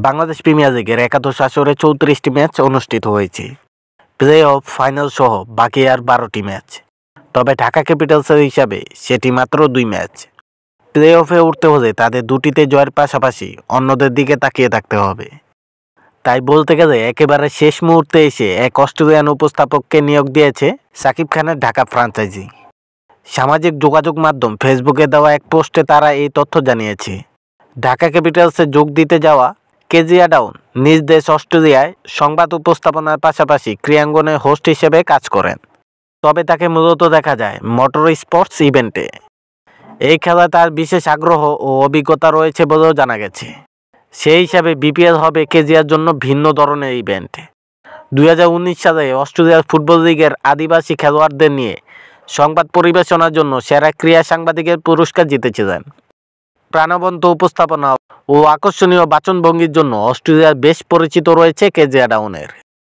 Bangladesh premier লিগের একাদশ আসরে ৩৪টি ম্যাচ অনুষ্ঠিত হয়েছে। প্লে অফ, ফাইনাল সহ বাকি আর ১২টি ম্যাচ। তবে ঢাকা ক্যাপিটালসের হিসাবে সেটি মাত্র ২ ম্যাচ। প্লে অফে উঠতে হলে তাদের দুটিতে জয়ের পাশাপাশি অন্যদের দিকে তাকিয়ে থাকতে হবে। তাই বলতে গেলে একেবারে শেষ মুহূর্তে এসে এক অস্ট্রেলিয়ান উপস্থাপককে নিয়োগ দিয়েছে সাকিব খানের ঢাকা ফ্র্যাঞ্চাইজি। সামাজিক যোগাযোগ মাধ্যম ফেসবুকে দেওয়া এক পোস্টে তারা এই তথ্য জানিয়েছে। ঢাকা ক্যাপিটালসে যোগ দিতে যাওয়া কেজিয়া ডাউন নিজ দেশ অস্ট্রেলিয়ায় সংবাদ উপস্থাপনার পাশাপাশি ক্রীড়াঙ্গনে হোস্ট হিসেবে কাজ করেন। তবে তাকে মূলত দেখা যায় মোটর স্পোর্টস ইভেন্টে। এই খেলায় তার বিশেষ আগ্রহ ও অভিজ্ঞতা রয়েছে বলেও জানা গেছে। সেই হিসাবে বিপিএল হবে কেজিয়ার জন্য ভিন্ন ধরনের ইভেন্ট। ২০১৯ সালে অস্ট্রেলিয়ার ফুটবল লিগের আদিবাসী খেলোয়াড়দের নিয়ে সংবাদ পরিবেশনার জন্য সেরা ক্রীড়া সাংবাদিকের পুরস্কার জিতেছিলেন। প্রাণবন্ত উপস্থাপনা ও আকর্ষণীয় বাচনভঙ্গির জন্য অস্ট্রেলিয়ার বেশ পরিচিত রয়েছে কেজিয়া ডাউনের।